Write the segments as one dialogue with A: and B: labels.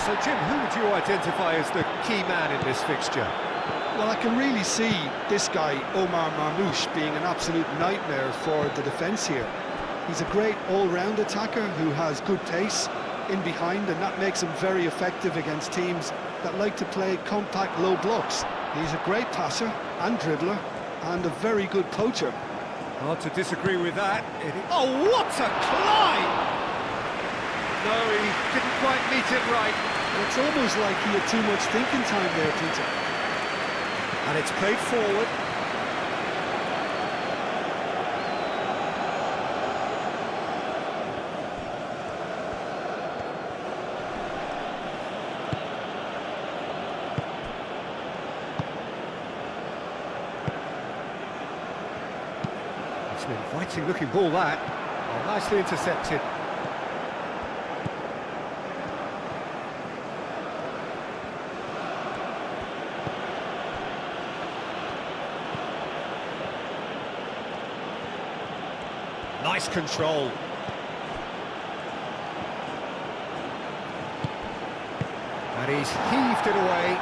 A: So, Jim, who would you identify as the key man in this fixture?
B: Well, I can really see this guy, Omar Marmoush, being an absolute nightmare for the defence here. He's a great all-round attacker who has good pace in behind, and that makes him very effective against teams that like to play compact low blocks. He's a great passer and dribbler and a very good poacher.
A: Hard to disagree with that. Oh, what a climb! No, he didn't quite meet it right.
B: It's almost like he had too much thinking time there, Peter.
A: And it's played forward. It's an inviting looking ball, that. Oh, nicely intercepted. Nice control. And he's heaved it away.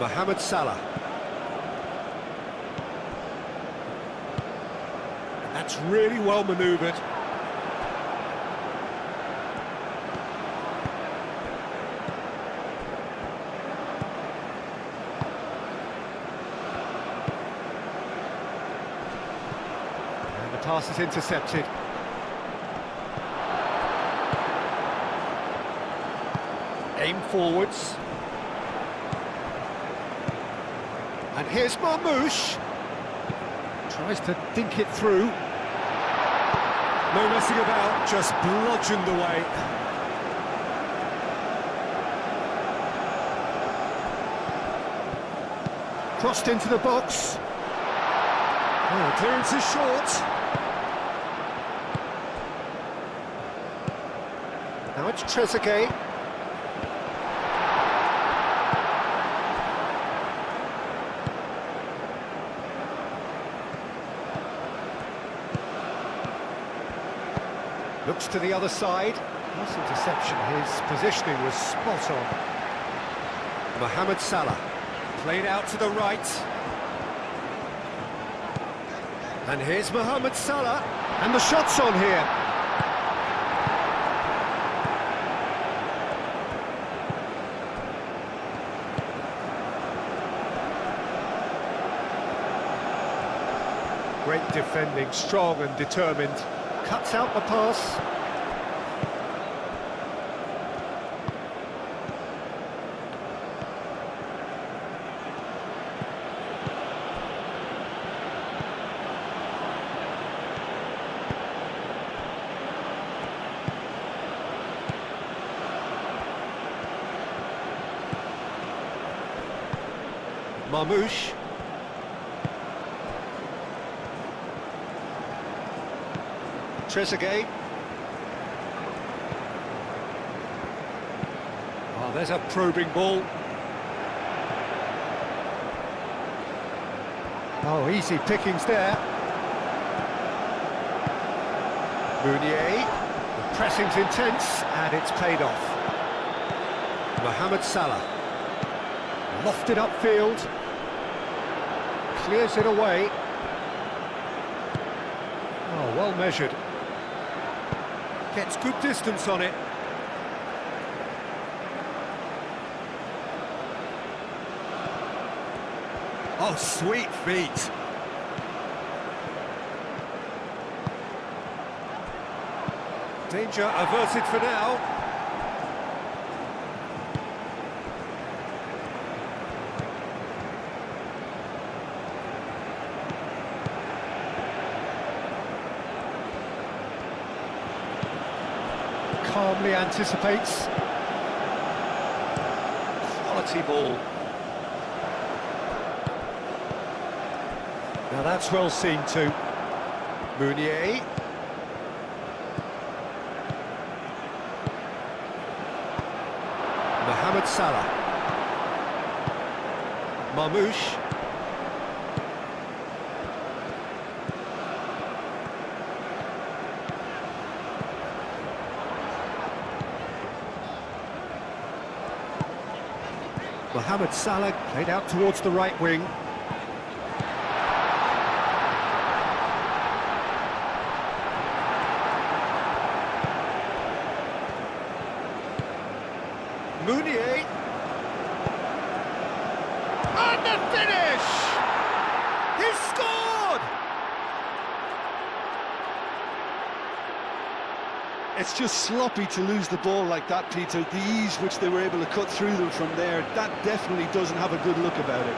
A: Mohamed Salah. That's really well manoeuvred. And the pass is intercepted. Aim forwards. And here's Marmoush. Tries to dink it through. No messing about, just bludgeoned away. Crossed into the box. Oh, clearance is short. Now it's Trezeguet. Looks to the other side. Nice interception. His positioning was spot on. Mohamed Salah. Played out to the right. And here's Mohamed Salah. And the shot's on here. Great defending, strong and determined. Cuts out the pass. Marmoush. Trezeguet. Oh, there's a probing ball. Oh, easy pickings there. Meunier. The pressing's intense, and it's paid off. Mohamed Salah. Lofted upfield. Clears it away. Oh, well measured. Gets good distance on it. Oh, sweet feet. Danger averted for now. Calmly anticipates. Quality ball. Now that's well seen too. Meunier. Mohamed Salah. Marmoush. Mohamed Salah played out towards the right wing. Mounier. And the finish! He's scored!
B: It's just sloppy to lose the ball like that, Peter. The ease which they were able to cut through them from there, that definitely doesn't have a good look about it.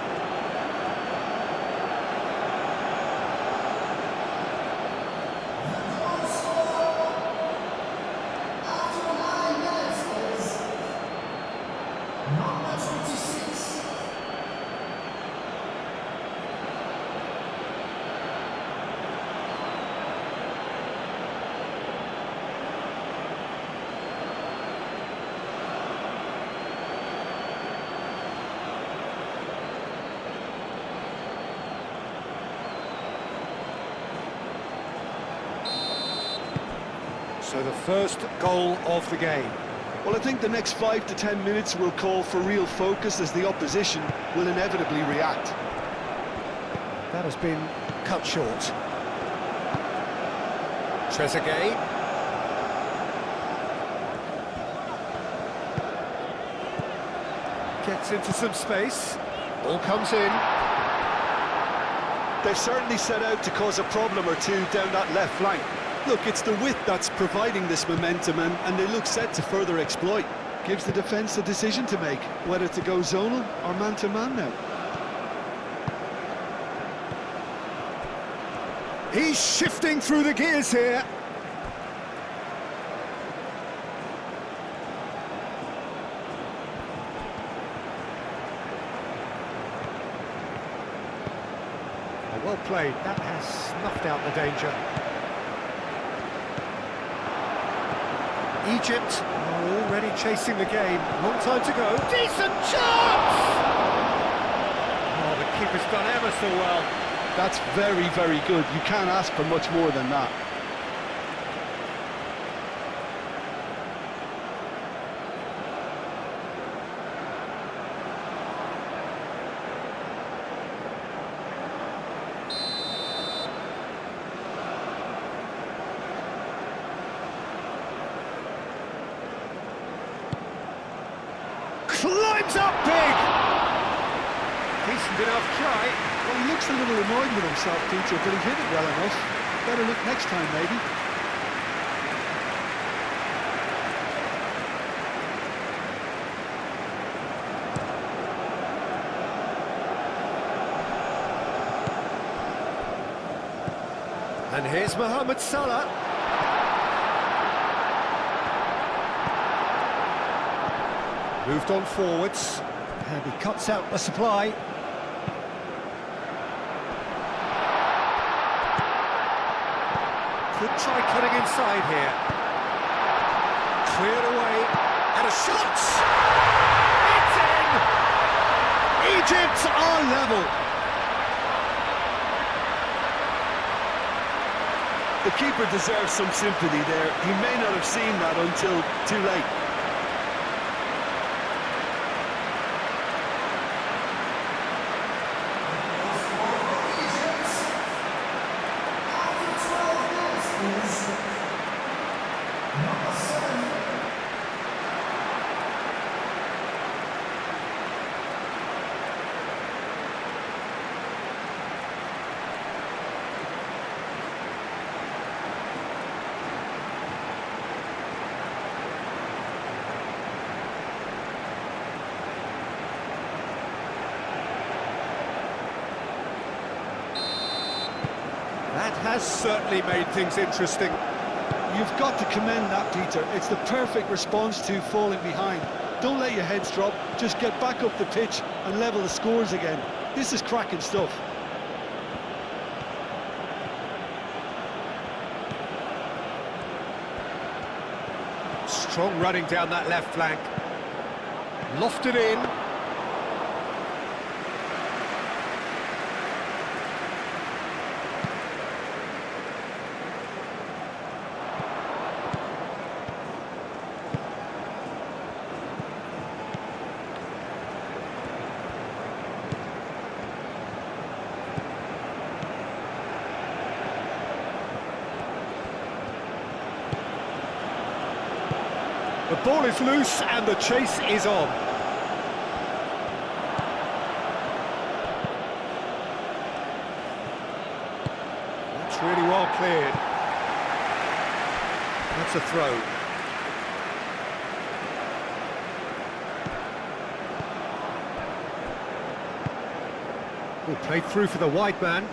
A: So the first goal of the game.
B: Well, I think the next 5 to 10 minutes will call for real focus as the opposition will inevitably react.
A: That has been cut short. Trezeguet. Gets into some space. Ball comes in.
B: They've certainly set out to cause a problem or two down that left flank. Look, it's the width that's providing this momentum, and they look set to further exploit. Gives the defence a decision to make, whether to go zonal or man-to-man now.
A: He's shifting through the gears here. Well played, that has snuffed out the danger. Egypt are already chasing the game. Long time to go. Decent chance! Oh, the keeper's done ever so well.
B: That's very, very good. You can't ask for much more than that.
A: Climbs up big! Decent enough try.
B: Well, he looks a little annoyed with himself, Peter, but he hit it well enough. Better look next time, maybe.
A: And here's Mohamed Salah. Moved on forwards, and he cuts out the supply. Could try cutting inside here. Cleared away, and a shot! It's in! Egypt are level.
B: The keeper deserves some sympathy there. He may not have seen that until too late.
A: That has certainly made things interesting.
B: You've got to commend that, Peter. It's the perfect response to falling behind. Don't let your heads drop, just get back up the pitch and level the scores again. This is cracking stuff.
A: Strong running down that left flank. Lofted in. The ball is loose and the chase is on. That's really well cleared. That's a throw. Oh, played through for the wide man.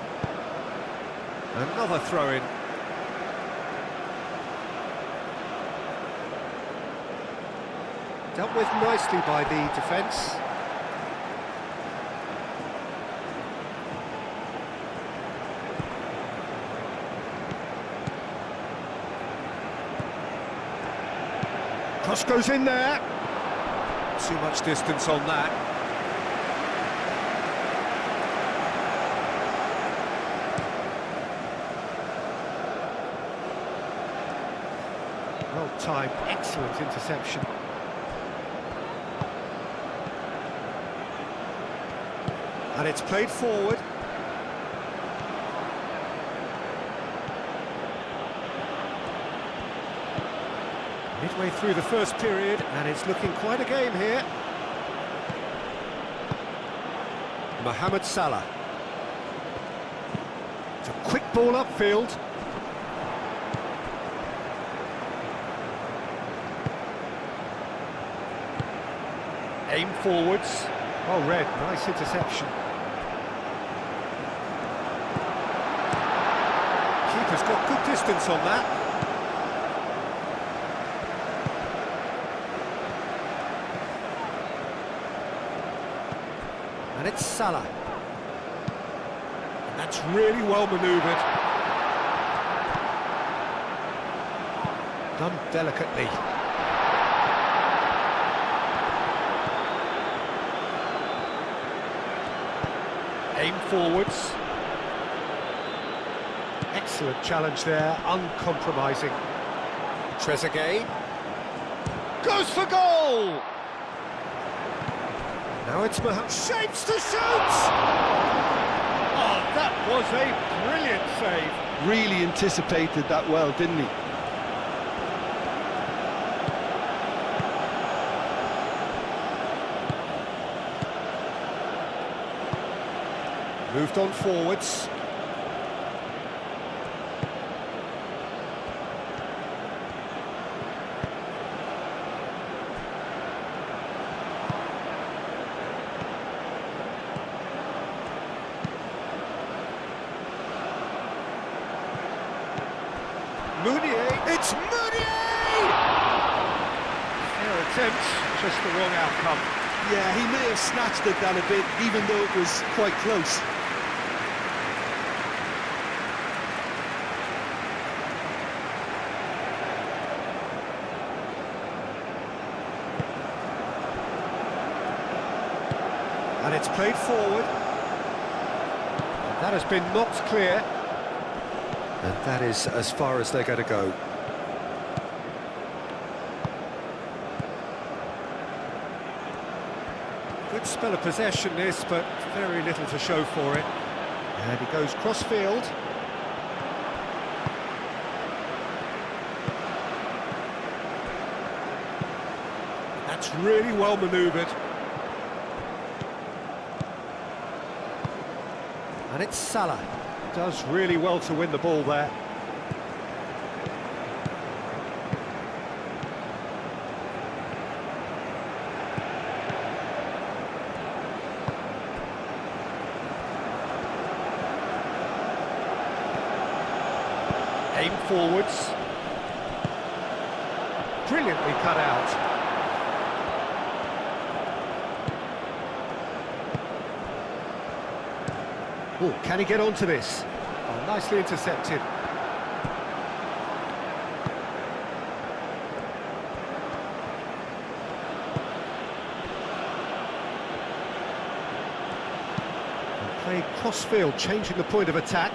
A: Another throw-in. Dealt with nicely by the defence. Cross goes in there. Too much distance on that. Well timed, excellent interception. And it's played forward. Midway through the first period, and it's looking quite a game here. Mohamed Salah. It's a quick ball upfield. Aim forwards. Well read, nice interception. Keeper's got good distance on that. And it's Salah. And that's really well manoeuvred. Done delicately. Aim forwards. Excellent challenge there, uncompromising. Trezeguet goes for goal! Now it's Mohamed, shapes to shoot! Oh, that was a brilliant save.
B: Really anticipated that well, didn't he?
A: Moved on forwards. Mounier, it's Mounier! Fair attempt, just the wrong outcome.
B: Yeah, he may have snatched at that a bit, even though it was quite close.
A: And it's played forward. That has been knocked clear. And that is as far as they're going to go. Good spell of possession this, but very little to show for it. And he goes cross-field. That's really well manoeuvred. And it's Salah. Does really well to win the ball there. Aim forwards. Brilliantly cut out. Oh, can he get onto this? Oh, nicely intercepted. Played cross-field, changing the point of attack.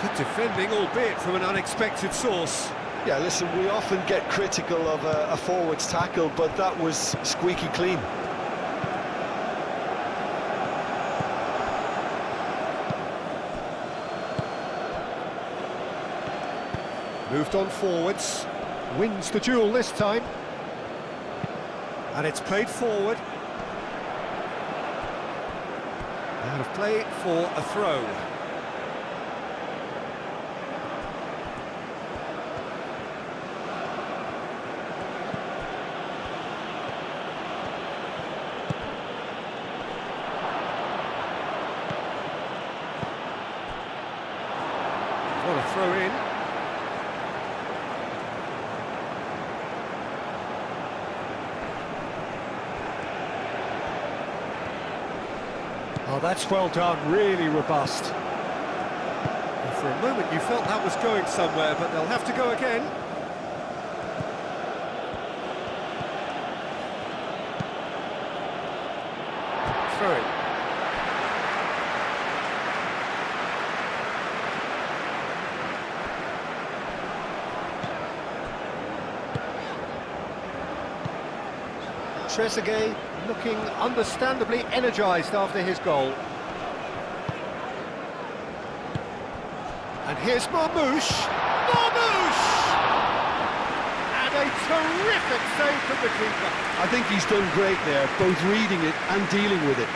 A: Good defending, albeit from an unexpected source.
B: Yeah, listen, we often get critical of a forward's tackle, but that was squeaky clean.
A: Moved on forwards, wins the duel this time. And it's played forward. Out of play for a throw. What a throw in. Oh, that's well done, really robust. And for a moment you felt that was going somewhere, but they'll have to go again. Throw it. Trezeguet looking understandably energised after his goal. And here's Marmoush. Marmoush! And a terrific save from the keeper.
B: I think he's done great there, both reading it and dealing with it.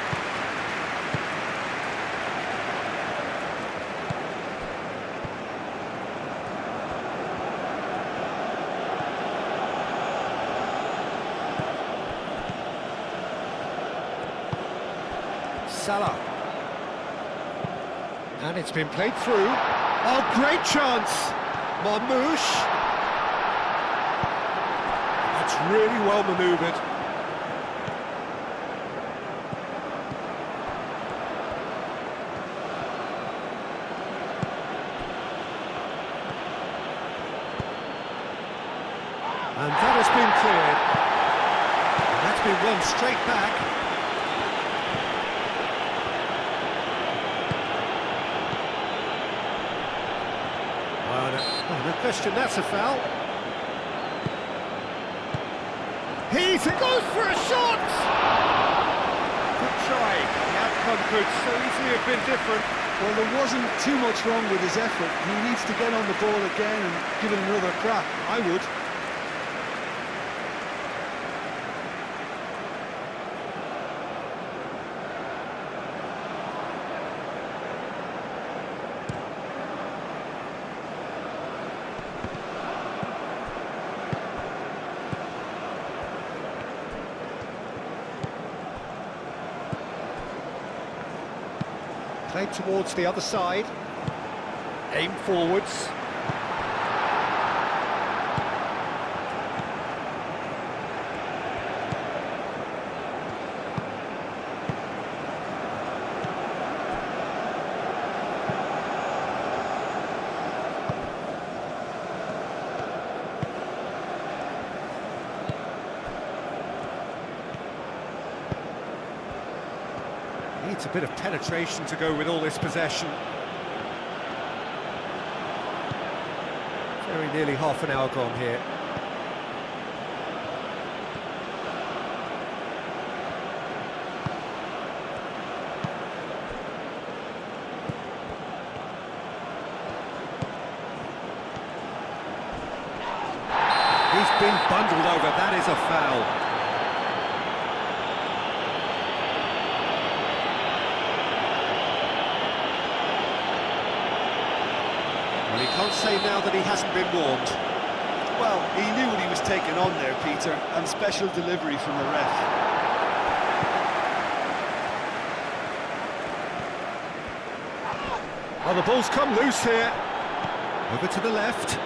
A: Salah. And it's been played through. Oh, great chance! Marmoush. That's really well manoeuvred. And that has been cleared. And that's been won straight back. No question, that's a foul. He goes for a shot! Good try. The outcome could so easily have been different.
B: Well, there wasn't too much wrong with his effort. He needs to get on the ball again and give it another crack. I would.
A: Played towards the other side. Aim forwards. Needs a bit of penetration to go with all this possession. Very nearly half an hour gone here. He's been bundled over, that is a foul. Well, he can't say now that he hasn't been warned.
B: Well, he knew what he was taking on there, Peter, and special delivery from the ref.
A: Oh, the ball's come loose here. Over to the left.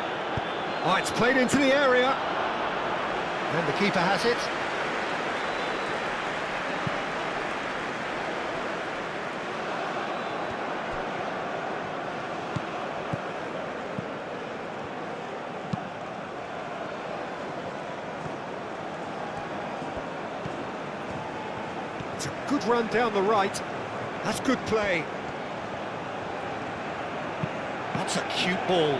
A: Oh, it's played into the area. And the keeper has it. good run down the right. That's good play. That's a cute ball.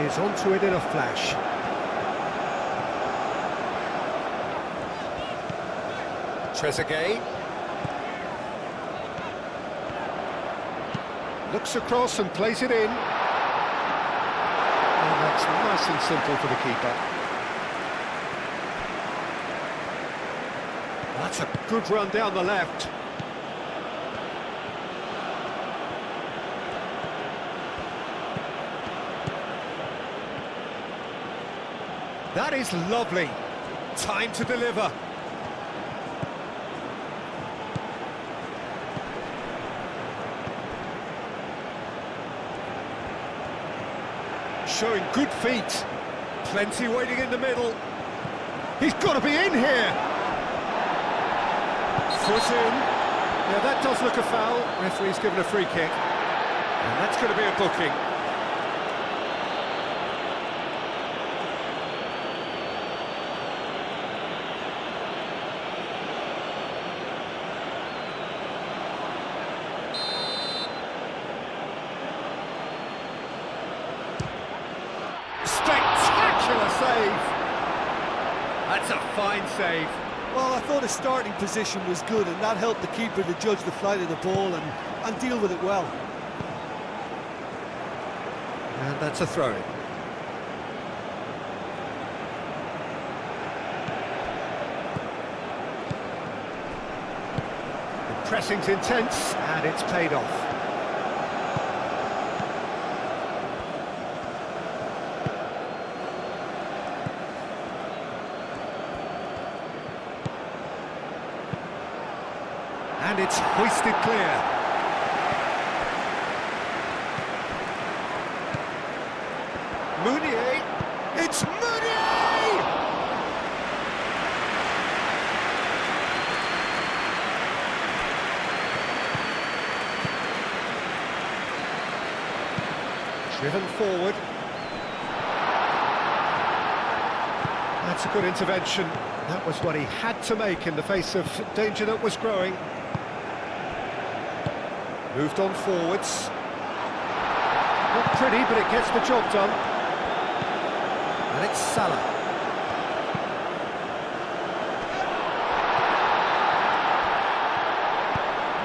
A: He's onto it in a flash. Trezeguet. Looks across and plays it in. And that's nice and simple for the keeper. That's a good run down the left. That is lovely. Time to deliver. Showing good feet. Plenty waiting in the middle. He's got to be in here. Foot in. Yeah, that does look a foul. Referee's given a free kick. And that's going to be a booking. Spectacular save! That's a fine save.
B: Well, I thought his starting position was good, and that helped the keeper to judge the flight of the ball and deal with it well.
A: And that's a throw-in. The pressing's intense, and it's paid off. And it's hoisted clear. Mounier! It's Mounier! Driven forward. That's a good intervention. That was what he had to make in the face of danger that was growing. Moved on forwards. Not pretty, but it gets the job done. And it's Salah.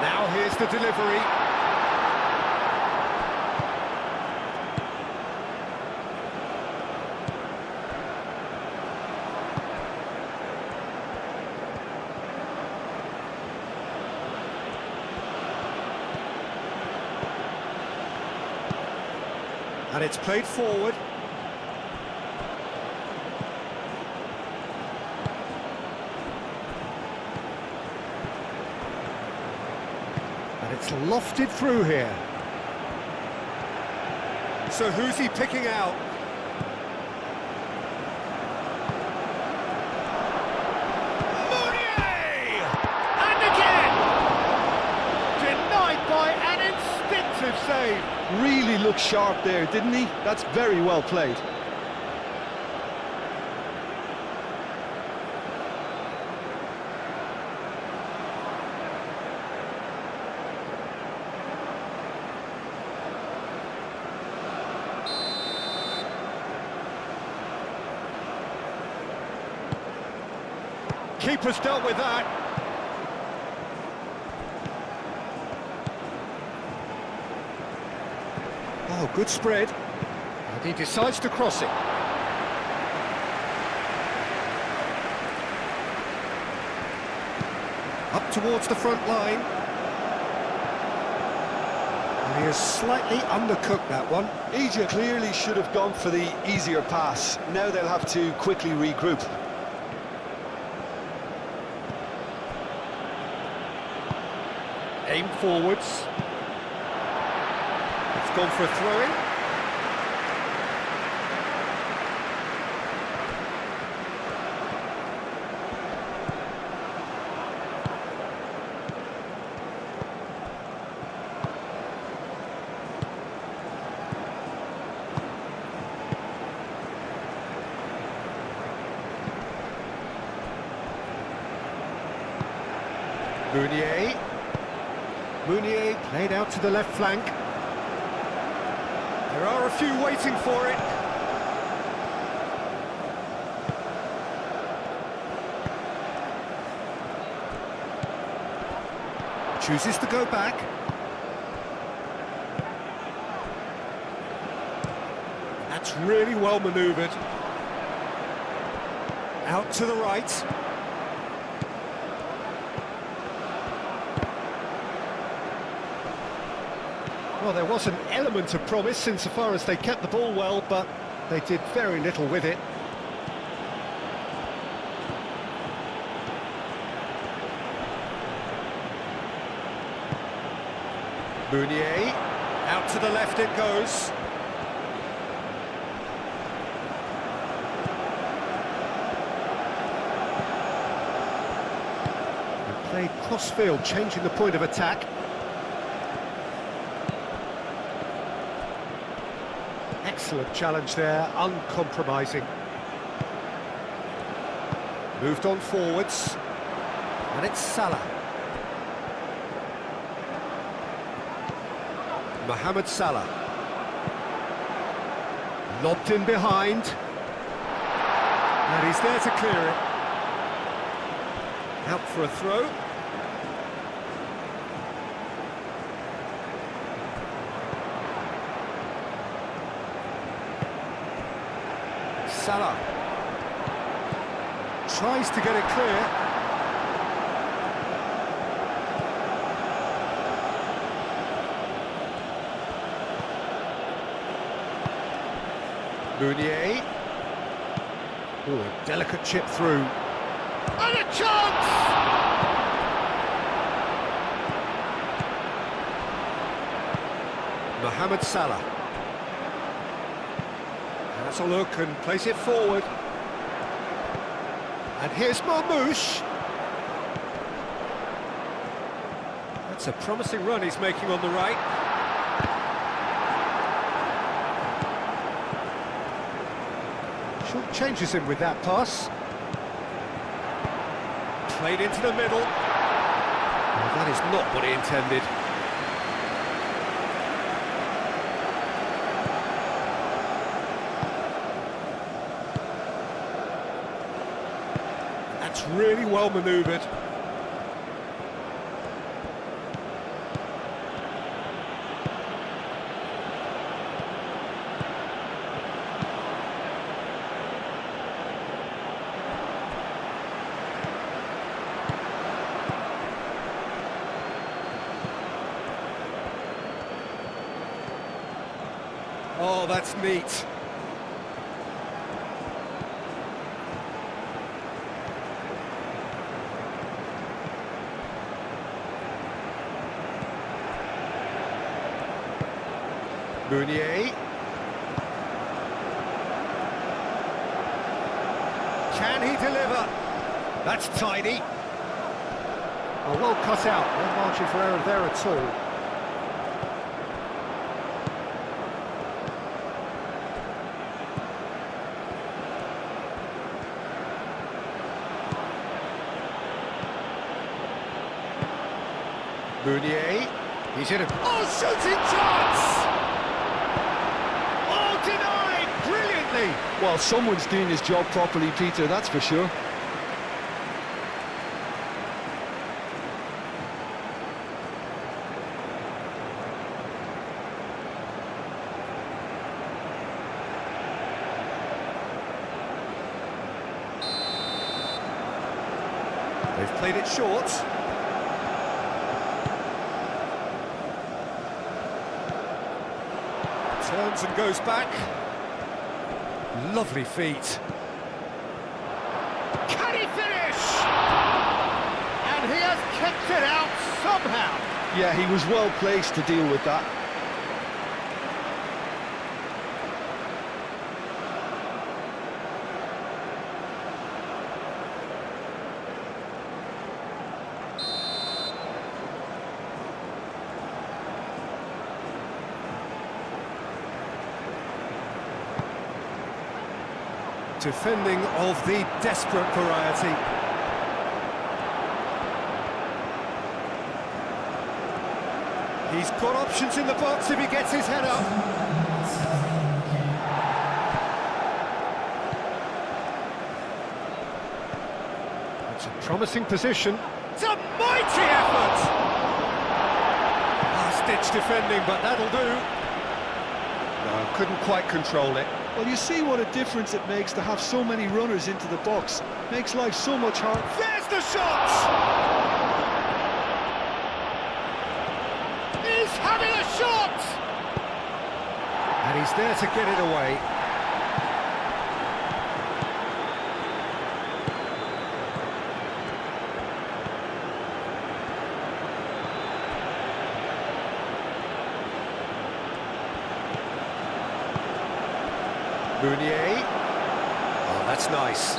A: Now here's the delivery. And it's played forward. And it's lofted through here. So who's he picking out? Mounier! And again! Denied by an instinctive save.
B: Really looked sharp there, didn't he? That's very well played.
A: Keeper's dealt with that. Oh, good spread. And he decides to cross it. Up towards the front line. And he has slightly undercooked that one.
B: Egypt clearly should have gone for the easier pass. Now they'll have to quickly regroup.
A: Aimed forwards. It's gone for a throw-in. Meunier. Meunier played out to the left flank. There are a few waiting for it. Chooses to go back. That's really well manoeuvred. Out to the right. Well, there was an element of promise insofar as they kept the ball well, but they did very little with it. Meunier, out to the left it goes. They played cross-field, changing the point of attack. Excellent challenge there, uncompromising. Moved on forwards, and it's Salah. Mohamed Salah. Lobbed in behind. And he's there to clear it. Out for a throw. Salah tries to get it clear. Meunier. Oh, a delicate chip through. And a chance! Mohamed Salah. Has a look and plays it forward. And here's Marmoush. That's a promising run he's making on the right. Short changes him with that pass. Played into the middle. Well, that is not what he intended. That's really well manoeuvred. Oh, that's neat. Meunier. Can he deliver? That's tidy. Oh, well cut out. No margin for error there at all. Meunier. He's in a... Oh, shooting chance! Oh, denied! Brilliantly!
B: Well, someone's doing his job properly, Peter, that's for sure.
A: They've played it short. Turns and goes back. Lovely feet. Can he finish? And he has kicked it out somehow.
B: Yeah, he was well placed to deal with that.
A: Defending of the desperate variety. He's got options in the box if he gets his head up. It's a promising position. It's a mighty effort! Last-ditch defending, but that'll do. No, couldn't quite control it.
B: Well, you see what a difference it makes to have so many runners into the box. Makes life so much harder.
A: There's the shot! He's having a shot! And he's there to get it away. Meunier. Oh, that's nice.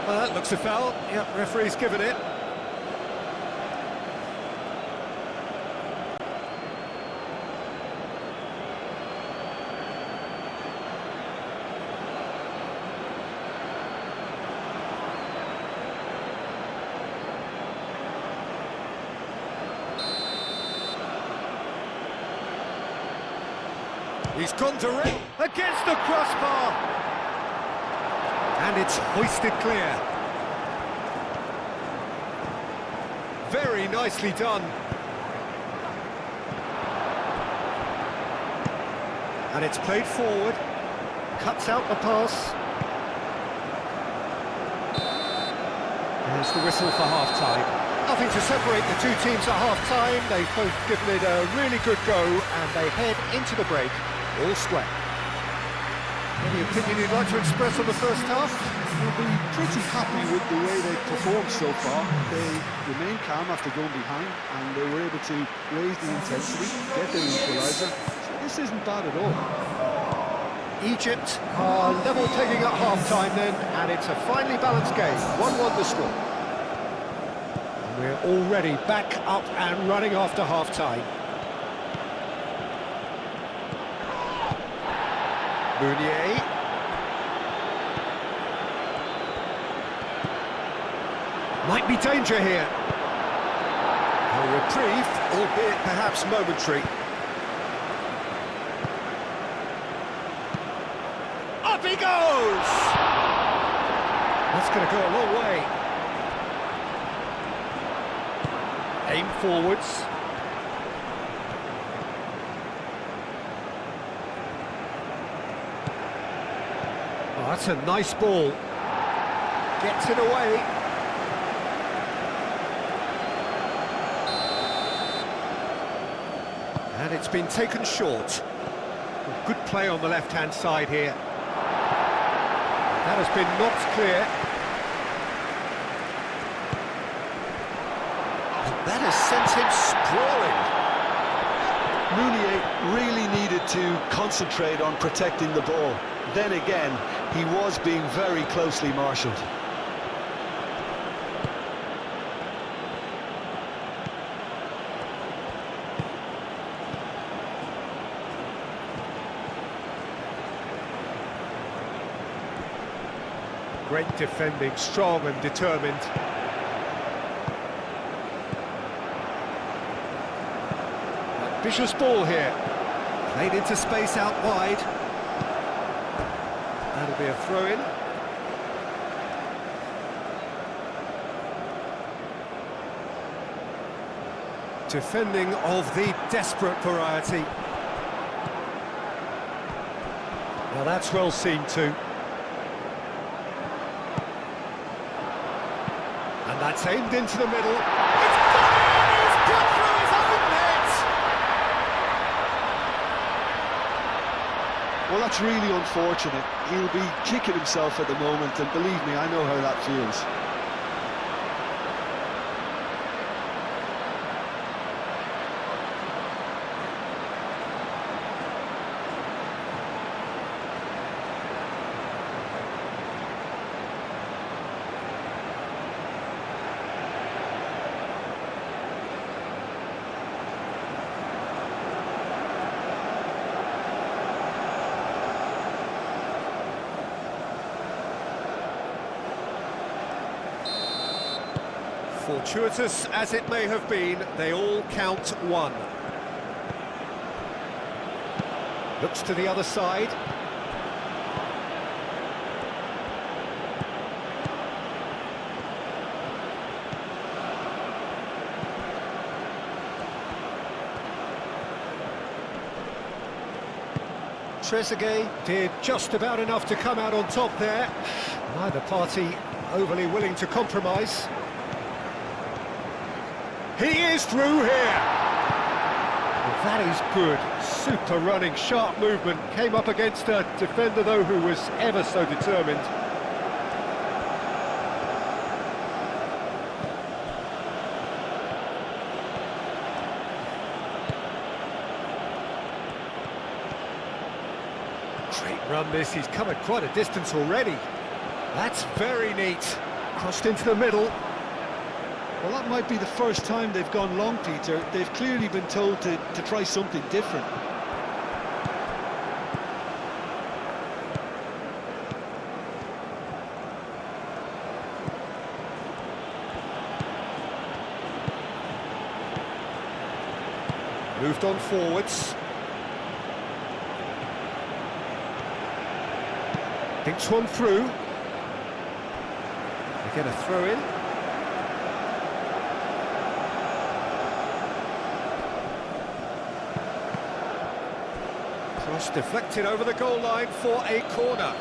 A: Well, that looks a foul. Yep, referee's given it. He's gone direct against the crossbar. And it's hoisted clear. Very nicely done. And it's played forward. Cuts out the pass. There's the whistle for half-time. Nothing to separate the two teams at half-time. They've both given it a really good go, and they head into the break all square. Any opinion you'd like to express on the first half?
B: We'll be pretty happy with the way they've performed so far. They remained calm after going behind, and they were able to raise the intensity, get their equaliser. So this isn't bad at all.
A: Egypt are level taking at half-time then, and it's a finely balanced game. 1-1 the score. And we're already back up and running after half-time. Meunier. Might be danger here. A reprieve, albeit perhaps momentary. Up he goes! That's going to go a long way. Aim forwards. Oh, that's a nice ball. Gets it away. And it's been taken short. Good play on the left-hand side here. That has been knocked clear. And that has sent him sprawling.
B: Meunier really needed to concentrate on protecting the ball. Then again, he was being very closely marshalled.
A: Great defending, strong and determined. Ambitious ball here. Played into space out wide. That'll be a throw-in. Defending of the desperate variety. Well, that's well seen too. And that's aimed into the middle. It's gone in! He's cut through his own net!
B: Well, that's really unfortunate. He'll be kicking himself at the moment, and believe me, I know how that feels.
A: Fortuitous as it may have been, they all count one. Looks to the other side. Trezeguet did just about enough to come out on top there. Neither party overly willing to compromise. He is through here! Well, that is good. Super running, sharp movement. Came up against a defender, though, who was ever so determined. Great run this, he's covered quite a distance already. That's very neat. Crossed into the middle.
B: Well, that might be the first time they've gone long, Peter. They've clearly been told to try something different.
A: Moved on forwards. Thinks one through. They get a throw in. Cross deflected over the goal line for a corner.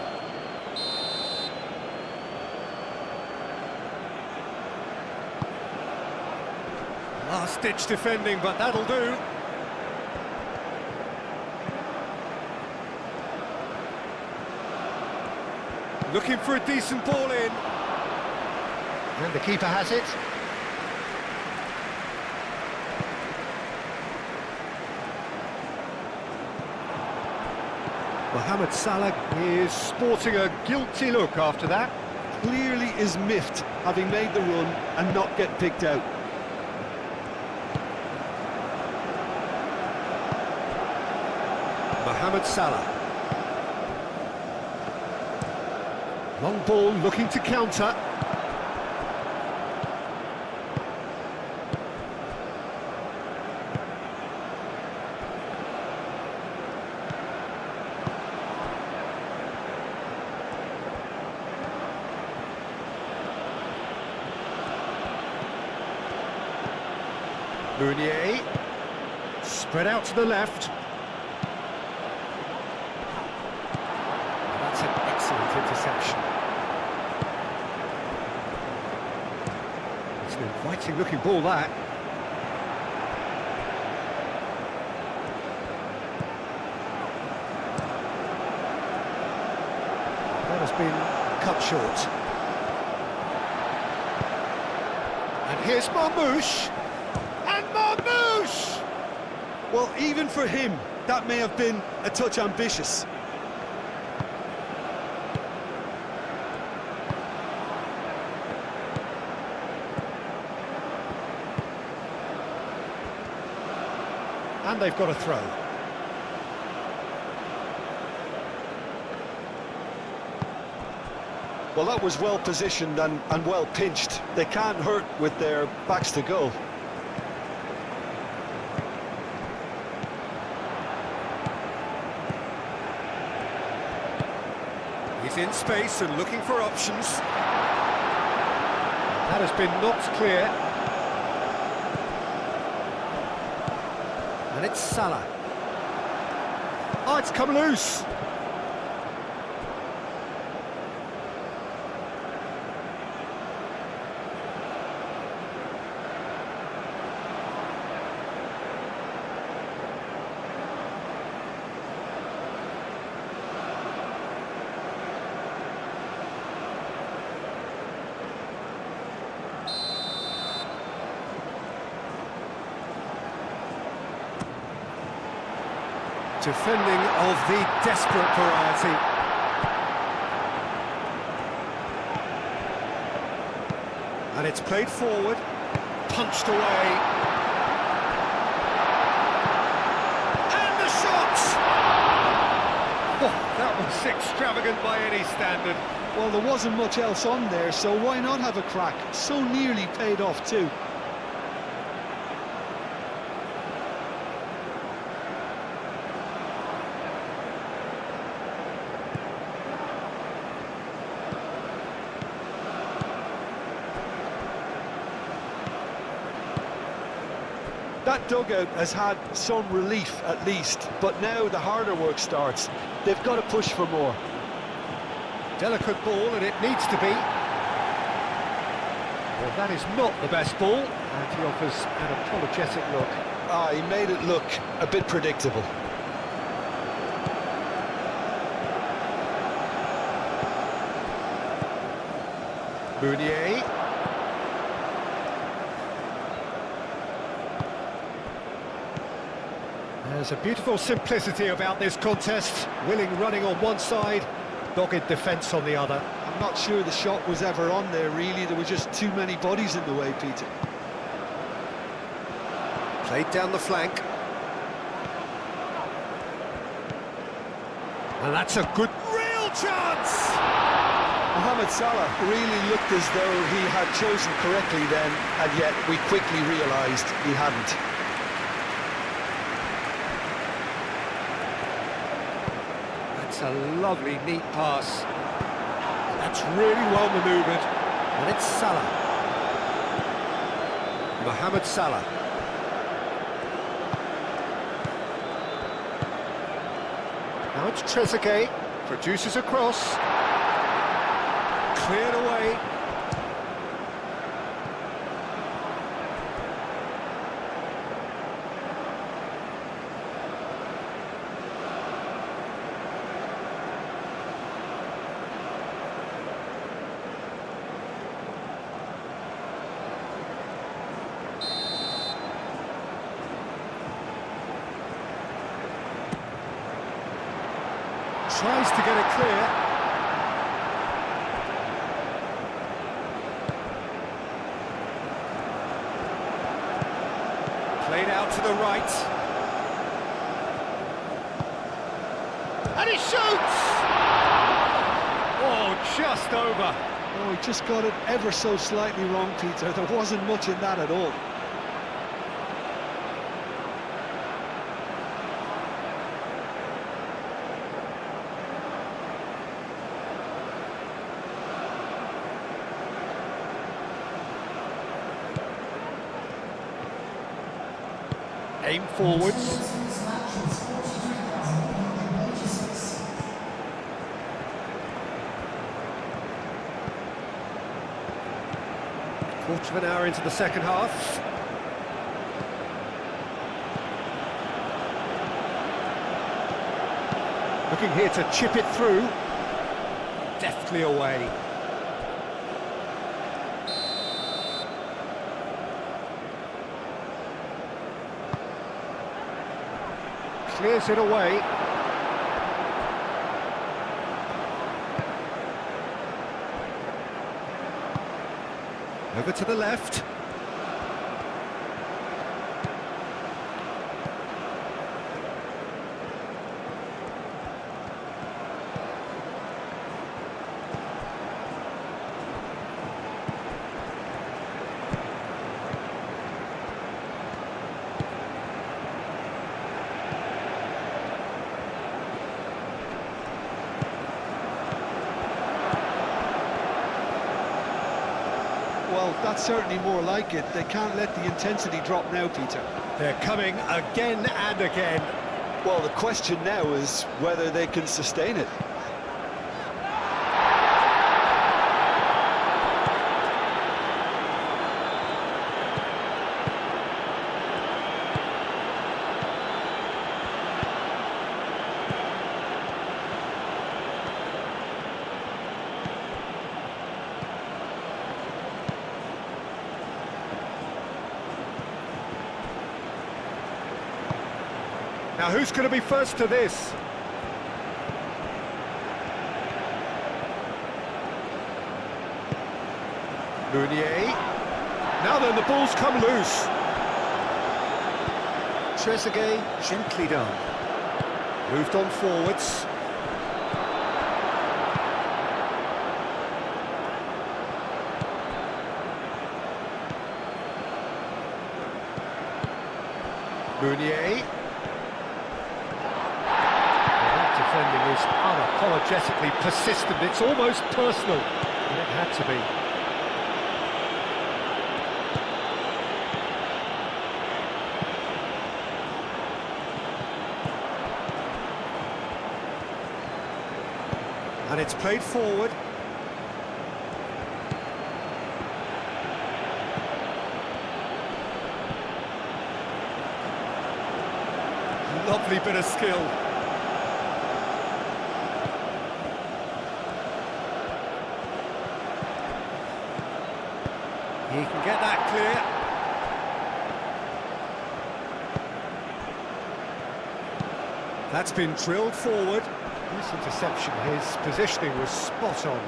A: Last-ditch defending, but that'll do. Looking for a decent ball in. And the keeper has it. Mohamed Salah is sporting a guilty look after that.
B: Clearly is miffed, having made the run and not get picked out.
A: Mohamed Salah. Long ball looking to counter. Meunier, spread out to the left. That's an excellent interception. It's an inviting looking ball, that. That has been cut short. And here's Marmoush.
B: Well, even for him, that may have been a touch ambitious.
A: And they've got a throw.
B: Well, that was well positioned and well pinched. They can't hurt with their backs to goal.
A: He's in space and looking for options. That has been knocked clear. And it's Salah. Oh, it's come loose. Defending of the desperate variety. And it's played forward, punched away. And the shot! Oh, that was extravagant by any standard.
B: Well, there wasn't much else on there, so why not have a crack? So nearly paid off too. That dugout has had some relief at least, but now the harder work starts. They've got to push for more.
A: Delicate ball, and it needs to be. Well, that is not the best ball, and he offers an apologetic look.
B: Ah, he made it look a bit predictable.
A: Meunier. There's a beautiful simplicity about this contest. Willing running on one side, dogged defence on the other.
B: I'm not sure the shot was ever on there, really. There were just too many bodies in the way, Peter.
A: Played down the flank. And that's a good, real chance!
B: Mohamed Salah really looked as though he had chosen correctly then, and yet we quickly realised he hadn't.
A: That's a lovely, neat pass. That's really well manoeuvred. And it's Salah. Mohamed Salah. Now it's Trezeguet. Produces a cross. Cleared away. Tries to get it clear. Played out to the right. And he shoots! Oh, just over.
B: Oh, he just got it ever so slightly wrong, Peter. There wasn't much in that at all.
A: Aim forwards. Quarter of an hour into the second half. Looking here to chip it through. Deftly away. Clears it away. Over to the left.
B: Well, that's certainly more like it. They can't let the intensity drop now, Peter.
A: They're coming again and again.
B: Well, the question now is whether they can sustain it.
A: Now who's going to be first to this? Meunier. Now then, the ball's come loose. Trezeguet, gently done. Moved on forwards. Meunier. Defending is unapologetically persistent. It's almost personal, and it had to be. And it's played forward. Lovely bit of skill. He can get that clear. That's been drilled forward. This interception, his positioning was spot on.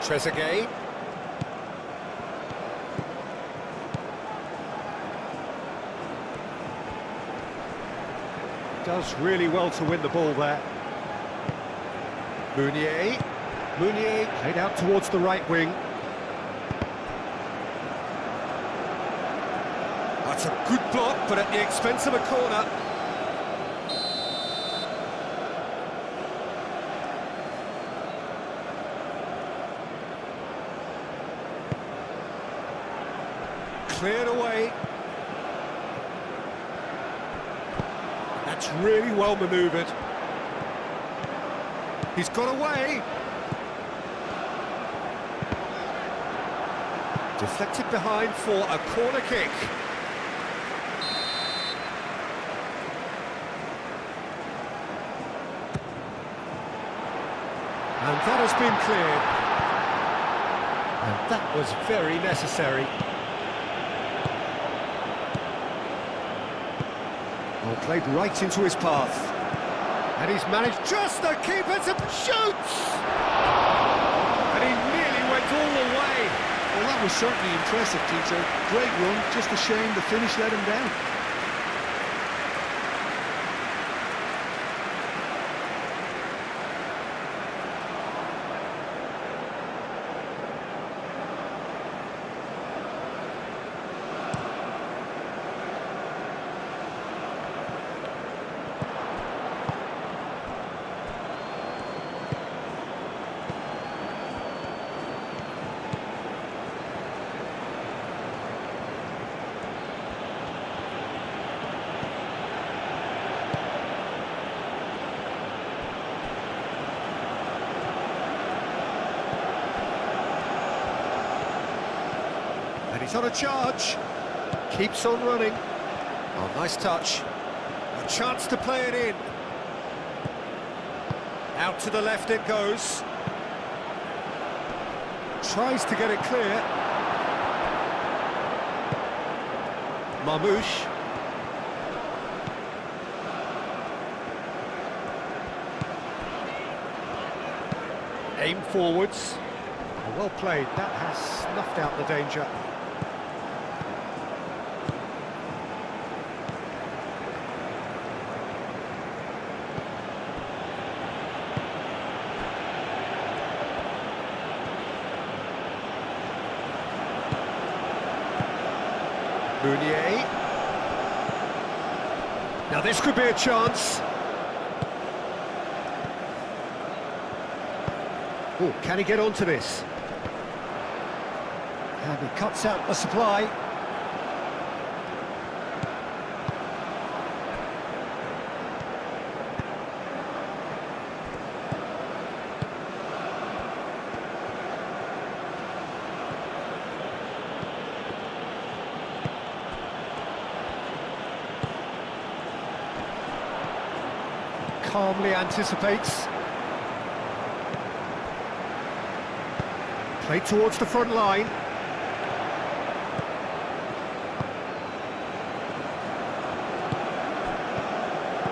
A: Trezeguet. Does really well to win the ball there. Meunier played out towards the right wing. That's a good block, but at the expense of a corner. Cleared away. That's really well manoeuvred. He's got away. Deflected behind for a corner kick. And that has been cleared. And that was very necessary. Well, played right into his path. And he's managed just to keep it and shoots! And he nearly went all the way.
B: Well, that was certainly impressive, Peter. Great run, just a shame the finish let him down.
A: And he's on a charge. Keeps on running. Oh, nice touch. A chance to play it in. Out to the left it goes. Tries to get it clear. Marmoush. Aim forwards. Well played. That has snuffed out the danger. Meunier. Now this could be a chance. Oh, can he get onto this? And he cuts out the supply. Calmly anticipates. Played towards the front line.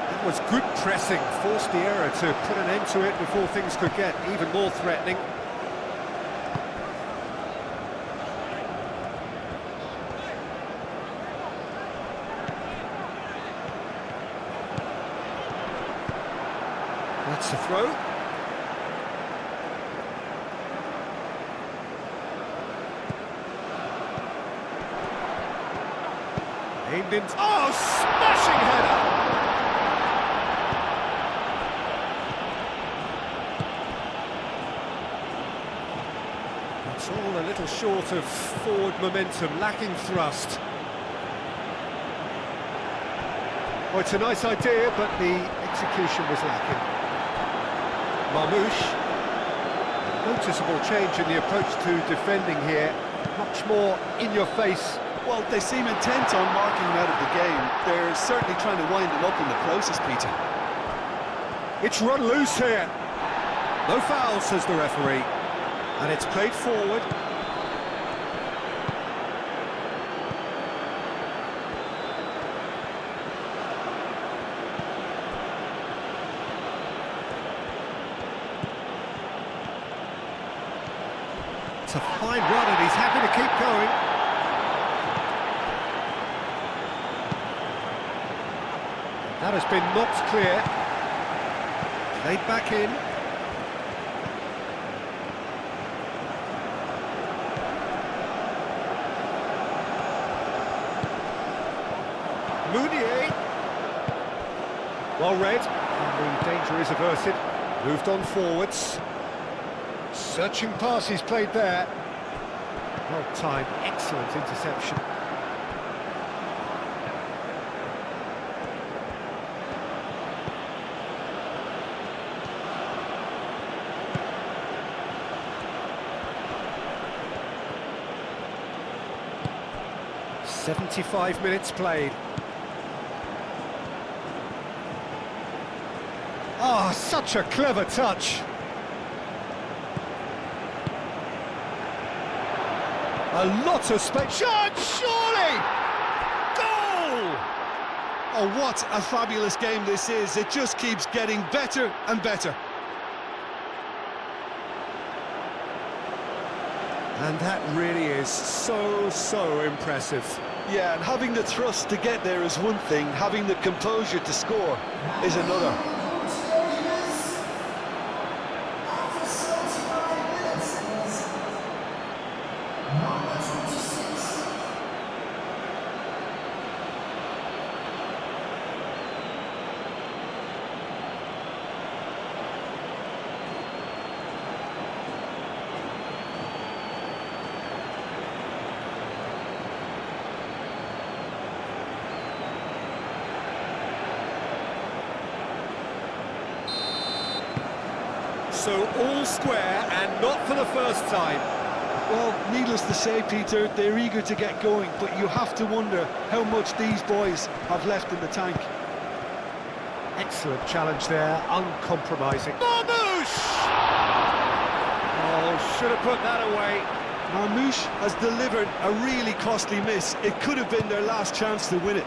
A: That was good pressing, forced the error to put an end to it before things could get even more threatening. That's the throw. Aimed in. Oh, smashing header! It's all a little short of forward momentum, lacking thrust. Well, it's a nice idea, but the execution was lacking. Marmoush. A noticeable change in the approach to defending here. Much more in your face.
B: Well, they seem intent on marking him out of the game. They're certainly trying to wind him up in the process, Peter.
A: It's run loose here. No foul, says the referee. And it's played forward. It's a fine run and he's happy to keep going. That has been knocked clear. Played back in. Mounier. Well read, and the danger is averted. Moved on forwards. Searching pass he's played there. Well timed, excellent interception. "75 minutes played." Oh, such a clever touch. A lot of space. Shot, surely! Goal!
B: Oh, what a fabulous game this is. It just keeps getting better and better.
A: And that really is so impressive.
B: Yeah, and having the thrust to get there is one thing, having the composure to score is another.
A: So all square and not for the first time.
B: Well, needless to say, Peter, they're eager to get going, but you have to wonder how much these boys have left in the tank.
A: Excellent challenge there, uncompromising. Marmoush! Oh, should have put that away.
B: Marmoush has delivered a really costly miss. It could have been their last chance to win it.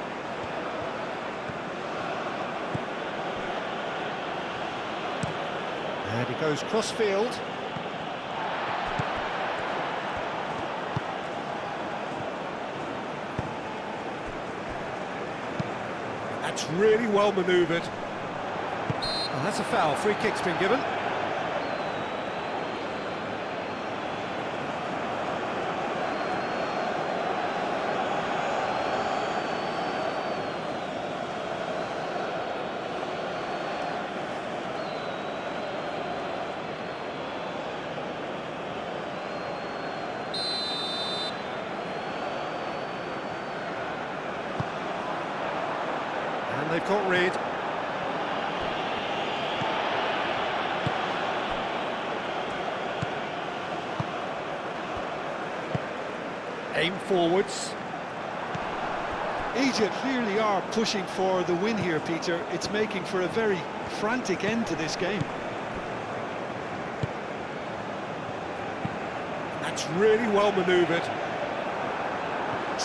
A: And he goes cross-field. That's really well manoeuvred. Oh, that's a foul. Free kick's been given. And they've got rid. Aim forwards.
B: Egypt clearly are pushing for the win here, Peter. It's making for a very frantic end to this game.
A: That's really well manoeuvred.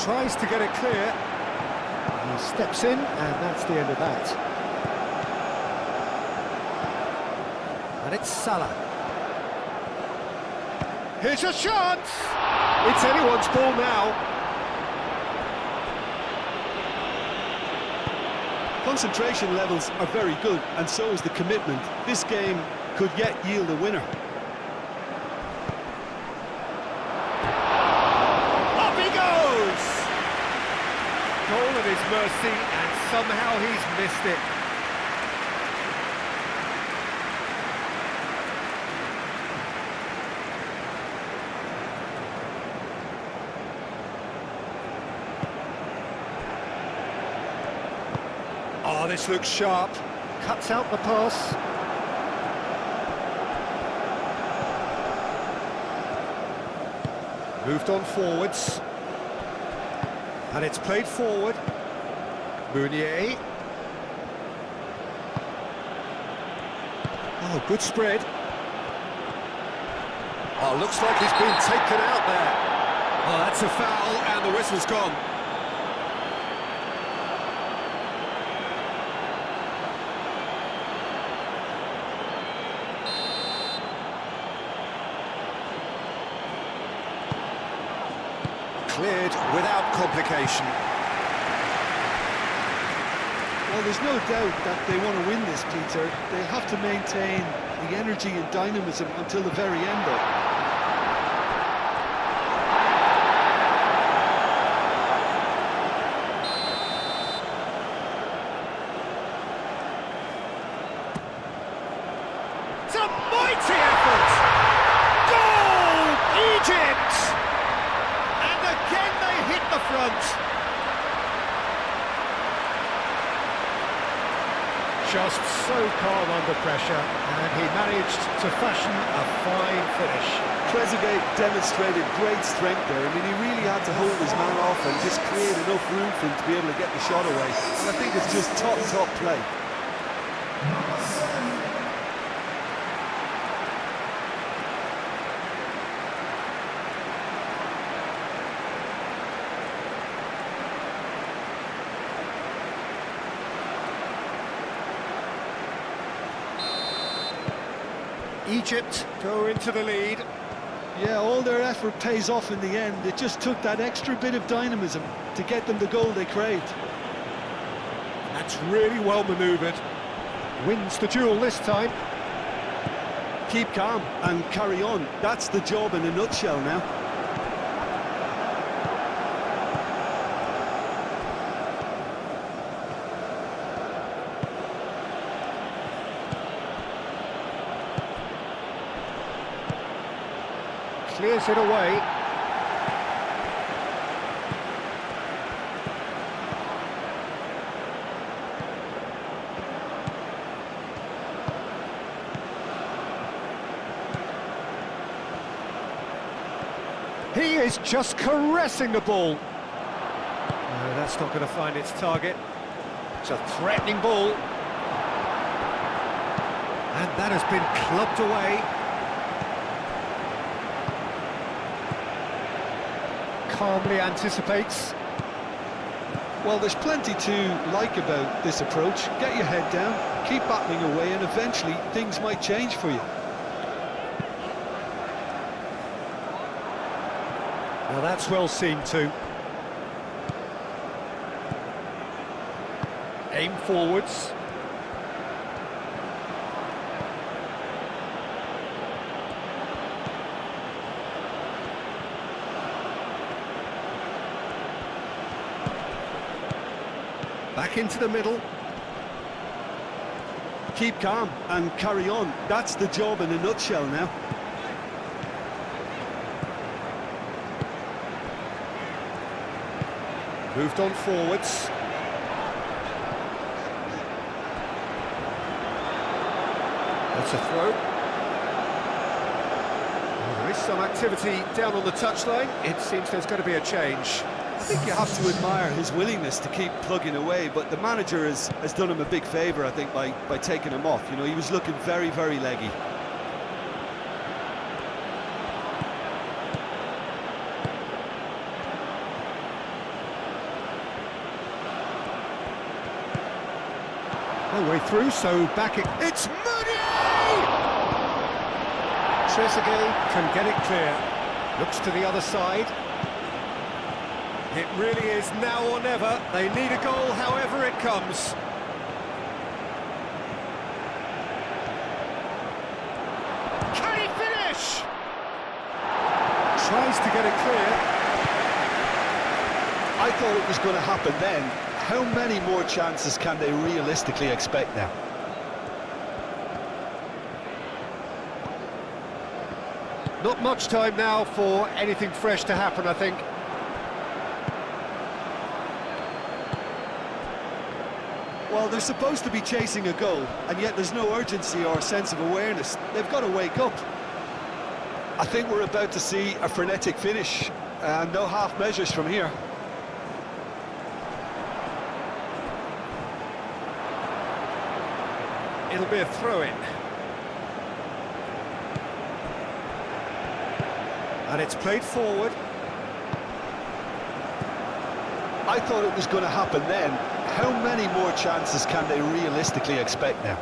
A: Tries to get it clear. He steps in, and that's the end of that. And it's Salah. Here's a chance! It's anyone's ball now.
B: Concentration levels are very good, and so is the commitment. This game could yet yield a winner.
A: Up he goes! Goal at his mercy, and somehow he's missed it. Oh, Oh, this looks sharp. Cuts out the pass. Moved on forwards. And it's played forward. Meunier. Oh, good spread. Oh, looks like he's been taken out there. Oh, that's a foul, and the whistle's gone. Cleared without complication.
B: Well, there's no doubt that they want to win this, Peter. They have to maintain the energy and dynamism until the very end, though.
A: It's a mighty effort! Goal! Egypt! And again they hit the front. Just so calm under pressure, and he managed to fashion a fine finish.
B: Trezeguet demonstrated great strength there. I mean, he really had to hold his man off and just create enough room for him to be able to get the shot away. And I think it's just top play.
A: Egypt go into the lead.
B: Yeah, all their effort pays off in the end. It just took that extra bit of dynamism to get them the goal they craved.
A: That's really well manoeuvred. Wins the duel this time.
B: Keep calm and carry on. That's the job in a nutshell now.
A: Clears it away. He is just caressing the ball. No, that's not going to find its target. It's a threatening ball. And that has been clubbed away. Calmly anticipates.
B: Well, there's plenty to like about this approach. Get your head down, keep battling away, and eventually things might change for you.
A: Now that's well seen too. Aim forwards. Back into the middle.
B: Keep calm and carry on. That's the job in a nutshell now.
A: Moved on forwards. That's a throw. Well, there is some activity down on the touchline. It seems there's going to be a change.
B: I think you have to admire his willingness to keep plugging away, but the manager has done him a big favour, I think, by taking him off. You know, he was looking very, very leggy.
A: No way through, so back it's Meunier! Trezeguet can get it clear. Looks to the other side. It really is now or never. They need a goal however it comes. Can he finish? Tries to get it clear.
B: I thought it was going to happen then. How many more chances can they realistically expect now?
A: Not much time now for anything fresh to happen, I think.
B: Well, they're supposed to be chasing a goal, and yet there's no urgency or sense of awareness. They've got to wake up. I think we're about to see a frenetic finish, and no half measures from here.
A: It'll be a throw-in. And it's played forward.
B: I thought it was going to happen then. How many more chances can they realistically expect now?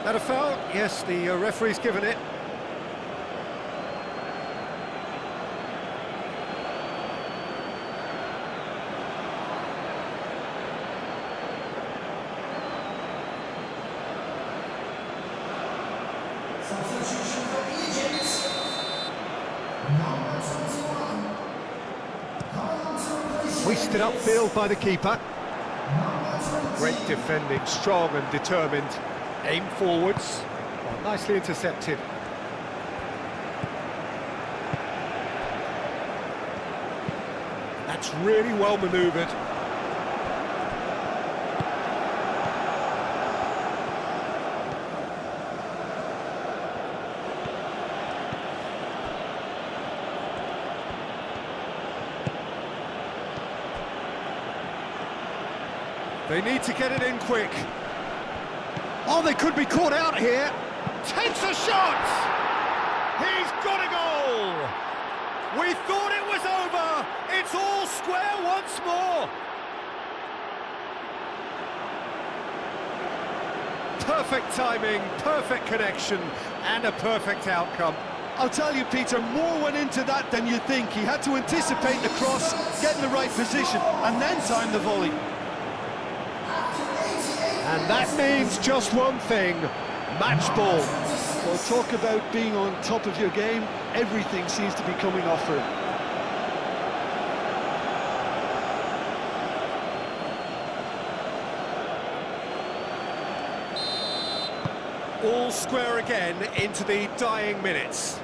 A: That a foul? Yes, the referee's given it. Hoisted upfield by the keeper. Great defending, strong and determined. Aim forwards. Well, nicely intercepted. That's really well manoeuvred. They need to get it in quick. Oh, they could be caught out here. Takes a shot! He's got a goal! We thought it was over. It's all square once more. Perfect timing, perfect connection, and a perfect outcome.
B: I'll tell you, Peter, more went into that than you think. He had to anticipate the cross, get in the right position, and then time the volley.
A: And that means just one thing, match ball.
B: Well, talk about being on top of your game. Everything seems to be coming off for him.
A: All square again into the dying minutes.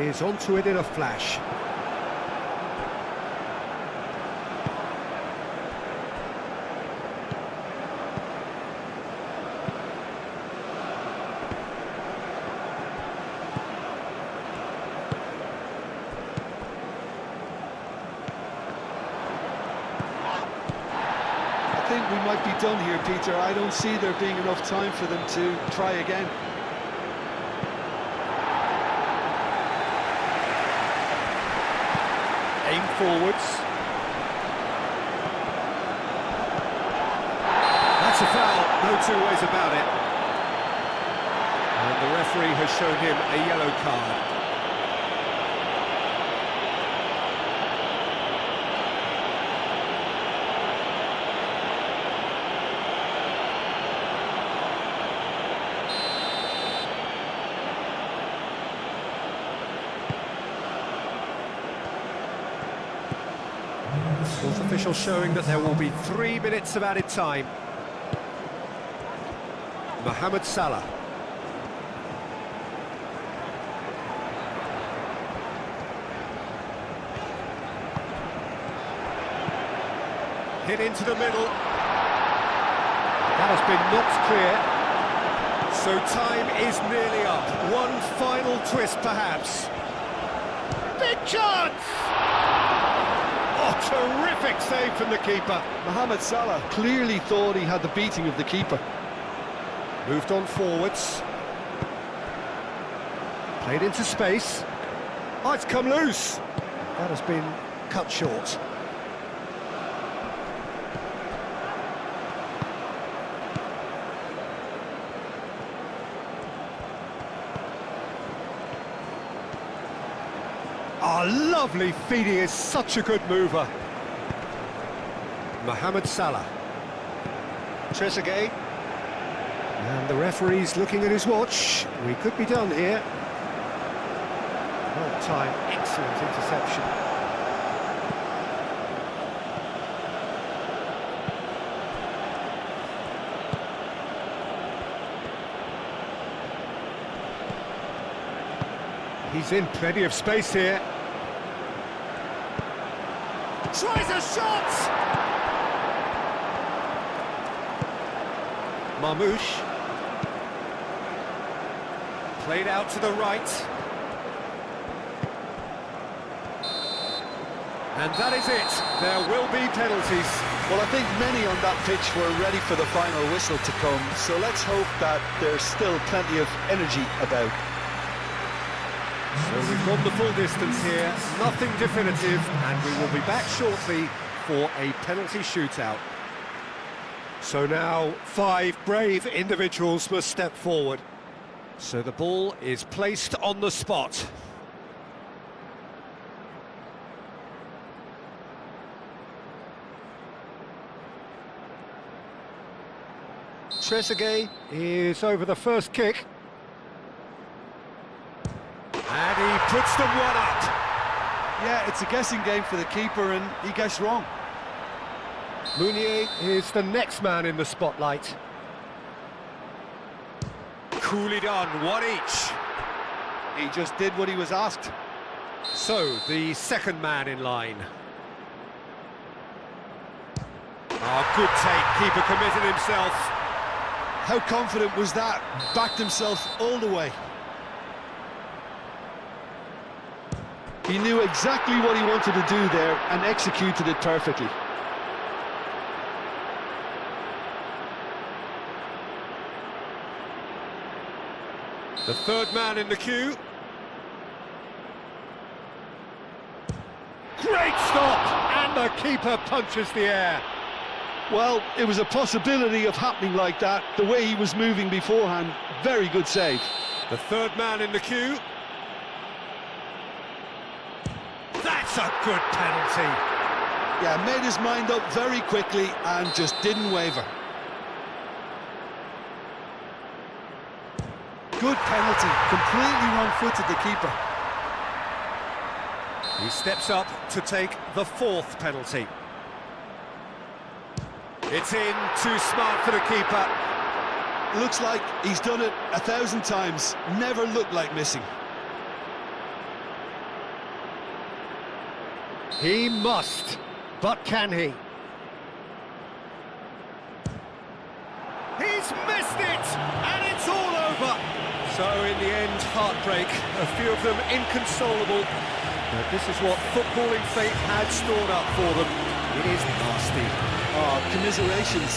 A: He's onto it in a flash.
B: I think we might be done here, Peter. I don't see there being enough time for them to try again.
A: Aim forwards. That's a foul, no two ways about it. And the referee has shown him a yellow card. Fourth official showing that there will be 3 minutes of added time. Mohamed Salah. Hit into the middle. That has been knocked clear. So time is nearly up. One final twist perhaps. Big chance! Oh, terrific save from the keeper.
B: Mohamed Salah clearly thought he had the beating of the keeper.
A: Moved on forwards. Played into space. Oh, it's come loose. That has been cut short. Oh, lovely feet, he is such a good mover. Mohamed Salah. Trezeguet. And the referee's looking at his watch. We could be done here. Well timed, excellent interception. He's in plenty of space here. Tries a shot! Marmoush. Played out to the right. And that is it. There will be penalties.
B: Well, I think many on that pitch were ready for the final whistle to come, so let's hope that there's still plenty of energy about.
A: So we've gone the full distance here, nothing definitive, and we will be back shortly for a penalty shootout. So now 5 brave individuals must step forward. So the ball is placed on the spot. Trezeguet is over the first kick. And he puts them one up.
B: Yeah, it's a guessing game for the keeper, and he guessed wrong.
A: Meunier is the next man in the spotlight. Coolly done, one each.
B: He just did what he was asked.
A: So, the second man in line. Oh, good take, keeper committed himself.
B: How confident was that? Backed himself all the way. He knew exactly what he wanted to do there and executed it perfectly.
A: The third man in the queue. Great stop! And the keeper punches the air.
B: Well, it was a possibility of happening like that, the way he was moving beforehand. Very good save.
A: The third man in the queue. That's a good penalty.
B: Yeah, made his mind up very quickly and just didn't waver. Good penalty, completely wrong-footed the keeper.
A: He steps up to take the fourth penalty. It's in, too smart for the keeper.
B: Looks like he's done it 1,000 times, never looked like missing.
A: He must, but can he? He's missed it, and it's all over. So in the end, heartbreak, a few of them inconsolable. But this is what footballing fate had stored up for them. It is nasty.
B: Oh, commiserations.